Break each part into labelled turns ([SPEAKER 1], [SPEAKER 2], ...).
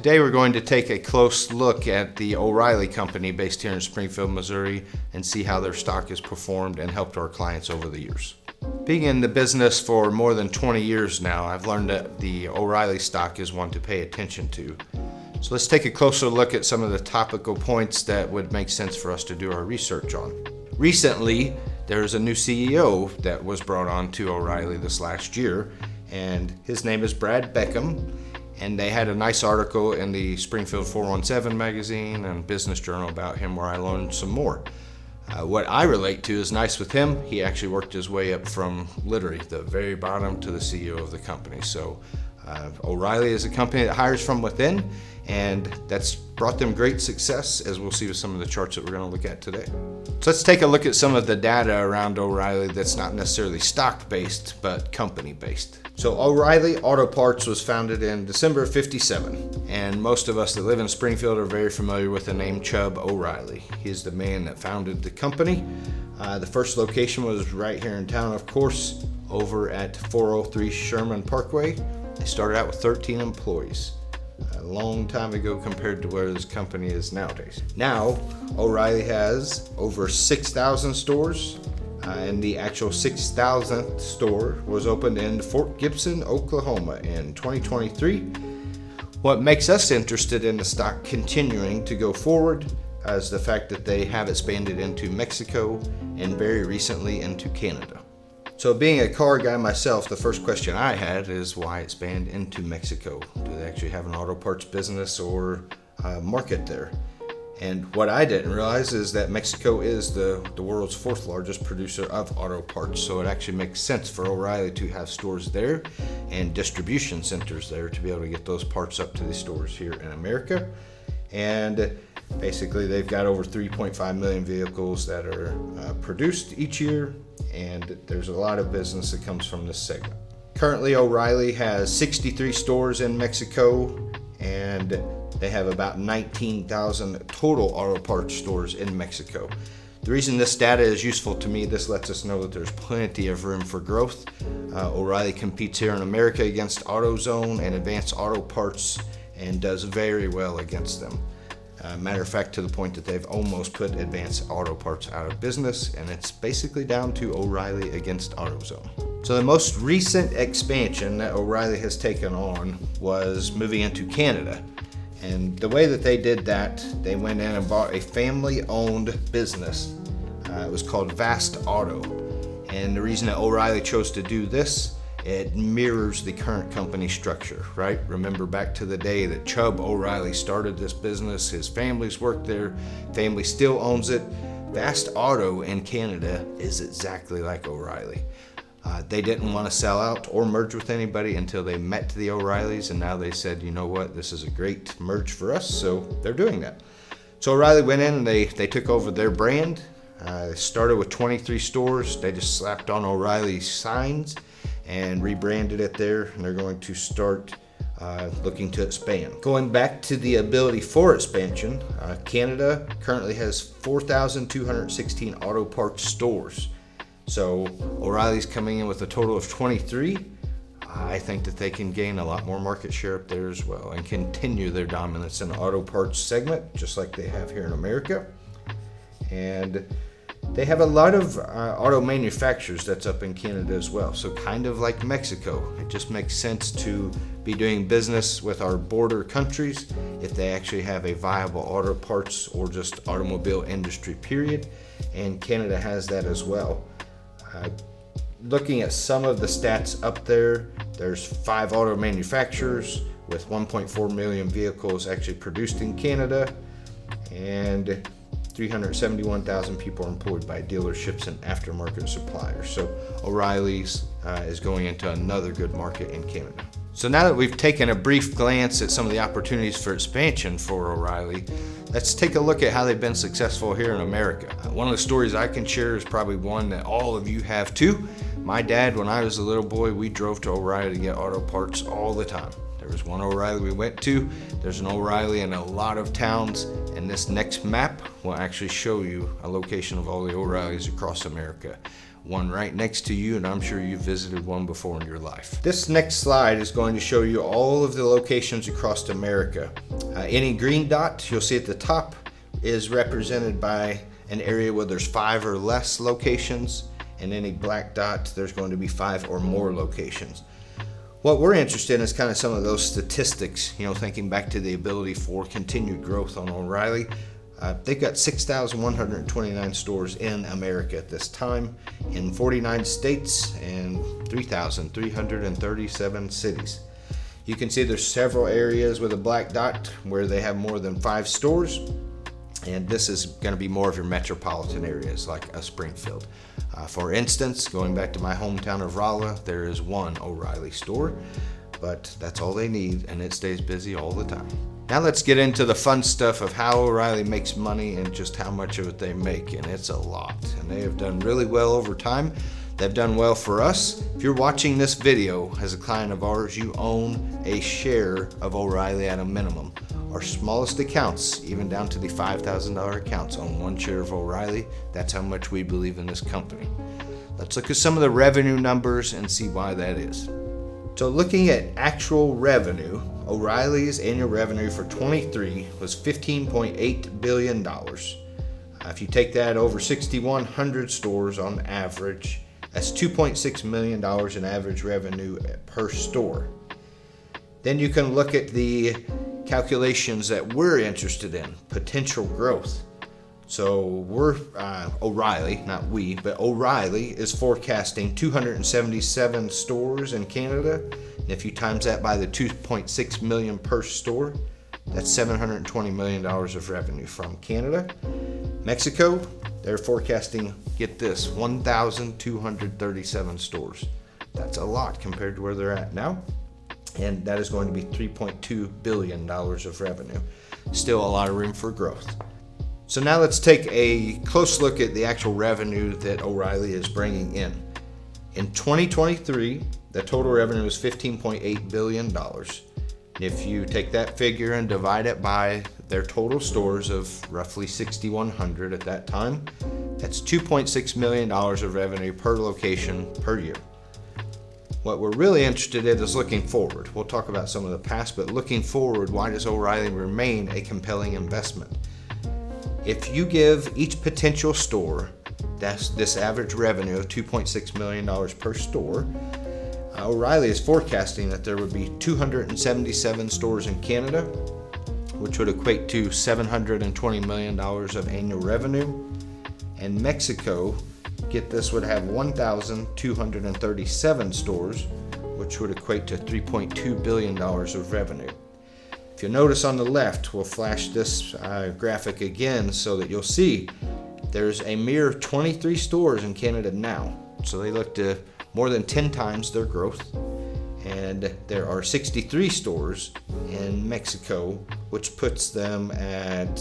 [SPEAKER 1] Today we're going to take a close look at the O'Reilly Company based here in Springfield, Missouri, and see how their stock has performed and helped our clients over the years. Being in the business for more than 20 years now, I've learned that the O'Reilly stock is one to pay attention to. So let's take a closer look at some of the topical points that would make sense for us to do our research on. Recently, there's a new CEO that was brought on to O'Reilly this last year, and his name is Brad Beckham. And they had a nice article in the Springfield 417 magazine and Business Journal about him where I learned some more. What I relate to is nice with him. He actually worked his way up from literally the very bottom to the CEO of the company. So O'Reilly is a company that hires from within, and that's brought them great success, as we'll see with some of the charts that we're going to look at today. So let's take a look at some of the data around O'Reilly that's not necessarily stock-based, but company-based. So O'Reilly Auto Parts was founded in December of '57, and most of us that live in Springfield are very familiar with the name Chubb O'Reilly. He's the man that founded the company. The first location was right here in town, of course, over at 403 Sherman Parkway. They started out with 13 employees. A long time ago compared to where this company is nowadays. Now, O'Reilly has over 6,000 stores, and the actual 6,000th store was opened in Fort Gibson, Oklahoma in 2023. What makes us interested in the stock continuing to go forward is the fact that they have expanded into Mexico and very recently into Canada. So being a car guy myself, the first question I had is why expand into Mexico? Do they actually have an auto parts business or market there? And what I didn't realize is that Mexico is the world's fourth largest producer of auto parts. So it actually makes sense for O'Reilly to have stores there and distribution centers there to be able to get those parts up to the stores here in America. And basically they've got over 3.5 million vehicles that are produced each year, and there's a lot of business that comes from this segment. Currently, O'Reilly has 63 stores in Mexico, and they have about 19,000 total auto parts stores in Mexico. The reason this data is useful to me, this lets us know that there's plenty of room for growth. O'Reilly competes here in America against AutoZone and Advanced Auto Parts and does very well against them. Matter of fact, to the point that they've almost put Advanced Auto Parts out of business, and it's basically down to O'Reilly against AutoZone. So the most recent expansion that O'Reilly has taken on was moving into Canada. And the way that they did that, they went in and bought a family-owned business. It was called Vast Auto. And the reason that O'Reilly chose to do this, it mirrors the current company structure, right? Remember back to the day that Chubb O'Reilly started this business. His family's worked there. Family still owns it. Vast Auto in Canada is exactly like O'Reilly. They didn't want to sell out or merge with anybody until they met the O'Reillys, and now they said, you know what, this is a great merge for us, so they're doing that. So O'Reilly went in and they took over their brand. They started with 23 stores. They just slapped on O'Reilly signs and rebranded it there, and they're going to start looking to expand. Going back to the ability for expansion, Canada currently has 4,216 auto parts stores. So O'Reilly's coming in with a total of 23. I think that they can gain a lot more market share up there as well and continue their dominance in the auto parts segment, just like they have here in America. And they have a lot of auto manufacturers that's up in Canada as well. So kind of like Mexico, it just makes sense to be doing business with our border countries if they actually have a viable auto parts or just automobile industry, period. And Canada has that as well. Looking at some of the stats up there, there's 5 auto manufacturers with 1.4 million vehicles actually produced in Canada, and 371,000 people are employed by dealerships and aftermarket suppliers. So O'Reilly's is going into another good market in Canada. So now that we've taken a brief glance at some of the opportunities for expansion for O'Reilly, let's take a look at how they've been successful here in America. One of the stories I can share is probably one that all of you have too. My dad, when I was a little boy, we drove to O'Reilly to get auto parts all the time. There was one O'Reilly we went to. There's an O'Reilly in a lot of towns, and this next map will actually show you a location of all the O'Reillys across America. One right next to you, and I'm sure you've visited one before in your life. This next slide is going to show you all of the locations across America. Any green dot you'll see at the top is represented by an area where there's 5 or less locations, and any black dot there's going to be 5 or more locations. What we're interested in is kind of some of those statistics, thinking back to the ability for continued growth on O'Reilly. They've got 6,129 stores in America at this time, in 49 states and 3,337 cities. You can see there's several areas with a black dot where they have more than 5 stores, and this is going to be more of your metropolitan areas like a Springfield. For instance, going back to my hometown of Rolla, there is 1 O'Reilly store, but that's all they need, and it stays busy all the time. Now let's get into the fun stuff of how O'Reilly makes money and just how much of it they make, and it's a lot. And they have done really well over time. They've done well for us. If you're watching this video as a client of ours, you own a share of O'Reilly at a minimum. Our smallest accounts, even down to the $5,000 accounts, own 1 share of O'Reilly. That's how much we believe in this company. Let's look at some of the revenue numbers and see why that is. So looking at actual revenue, O'Reilly's annual revenue for 23 was $15.8 billion. If you take that over 6,100 stores on average, that's $2.6 million in average revenue per store. Then you can look at the calculations that we're interested in, potential growth. So we're O'Reilly, not we, but O'Reilly is forecasting 277 stores in Canada. And if you times that by the 2.6 million per store, that's $720 million of revenue from Canada. Mexico, they're forecasting, get this, 1,237 stores. That's a lot compared to where they're at now. And that is going to be $3.2 billion of revenue. Still a lot of room for growth. So now let's take a close look at the actual revenue that O'Reilly is bringing in. In 2023, the total revenue is $15.8 billion. If you take that figure and divide it by their total stores of roughly 6,100 at that time, that's $2.6 million of revenue per location per year. What we're really interested in is looking forward. We'll talk about some of the past, but looking forward, why does O'Reilly remain a compelling investment? If you give each potential store this average revenue of $2.6 million per store, O'Reilly is forecasting that there would be 277 stores in Canada, which would equate to $720 million of annual revenue. And Mexico, get this, would have 1,237 stores, which would equate to $3.2 billion of revenue. If you'll notice on the left, we'll flash this graphic again so that you'll see there's a mere 23 stores in Canada now. So they look to more than 10 times their growth. And there are 63 stores in Mexico, which puts them at,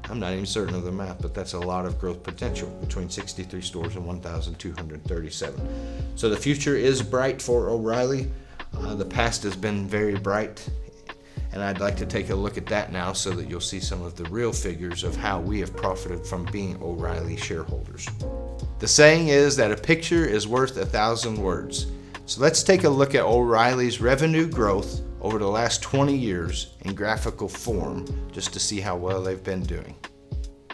[SPEAKER 1] I'm not even certain of the math, but that's a lot of growth potential between 63 stores and 1,237. So the future is bright for O'Reilly. The past has been very bright. And I'd like to take a look at that now so that you'll see some of the real figures of how we have profited from being O'Reilly shareholders. The saying is that a picture is worth 1,000 words. So let's take a look at O'Reilly's revenue growth over the last 20 years in graphical form just to see how well they've been doing.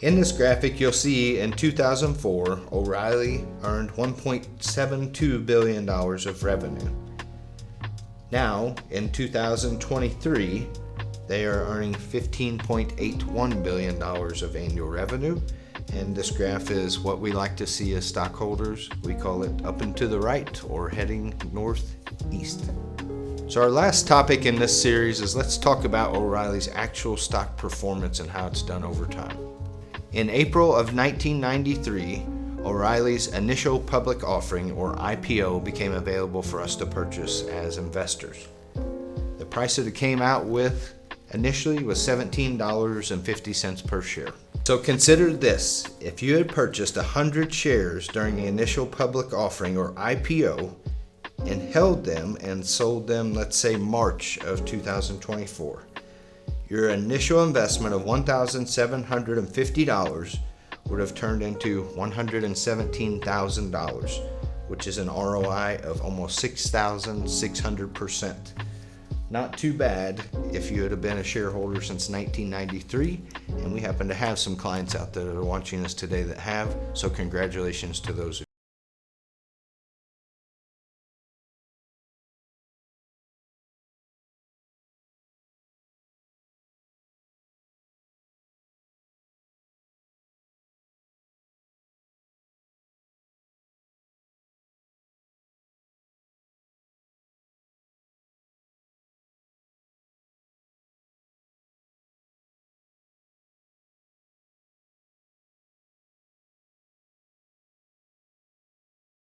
[SPEAKER 1] In this graphic, you'll see in 2004, O'Reilly earned $1.72 billion of revenue. Now, in 2023, they are earning $15.81 billion of annual revenue. And this graph is what we like to see as stockholders. We call it up and to the right or heading northeast. So our last topic in this series is let's talk about O'Reilly's actual stock performance and how it's done over time. In April of 1993, O'Reilly's initial public offering, or IPO, became available for us to purchase as investors. The price that it came out with initially was $17.50 per share. So consider this, if you had purchased 100 shares during the initial public offering, or IPO, and held them and sold them, let's say March of 2024, your initial investment of $1,750 would have turned into $117,000, which is an ROI of almost 6,600%. Not too bad if you had been a shareholder since 1993, and we happen to have some clients out there that are watching us today that have, so congratulations to those.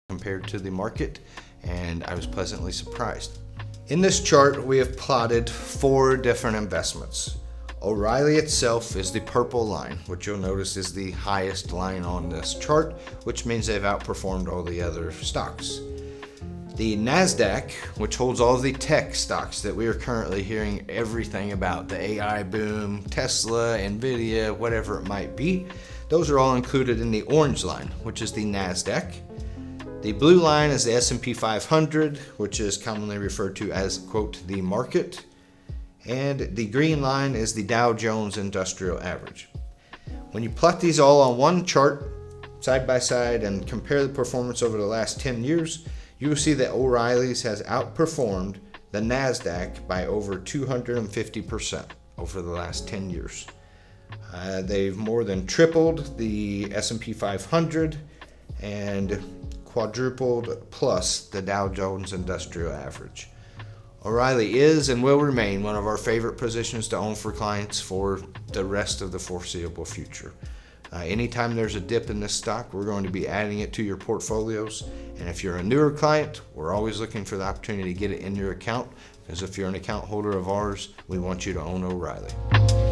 [SPEAKER 1] Compared to the market, and I was pleasantly surprised. In this chart, we have plotted 4 different investments. O'Reilly itself is the purple line, which you'll notice is the highest line on this chart, which means they've outperformed all the other stocks. The NASDAQ, which holds all of the tech stocks that we are currently hearing everything about, the AI boom, Tesla, Nvidia, whatever it might be, those are all included in the orange line, which is the NASDAQ. The blue line is the S&P 500, which is commonly referred to as, quote, the market. And the green line is the Dow Jones Industrial Average. When you plot these all on one chart, side by side, and compare the performance over the last 10 years, you will see that O'Reilly's has outperformed the NASDAQ by over 250% over the last 10 years. They've more than tripled the S&P 500 and quadrupled plus the Dow Jones Industrial Average. O'Reilly is and will remain one of our favorite positions to own for clients for the rest of the foreseeable future. Anytime there's a dip in this stock, we're going to be adding it to your portfolios. And if you're a newer client, we're always looking for the opportunity to get it in your account, because if you're an account holder of ours, we want you to own O'Reilly.